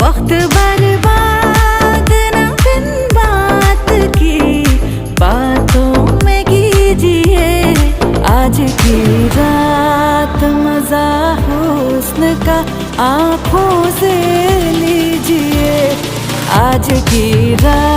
वक्त बर्बाद न बिन बात की बातों में कीजिए। आज की रात मजा हुस्न का आँखों से लीजिए। आज की रात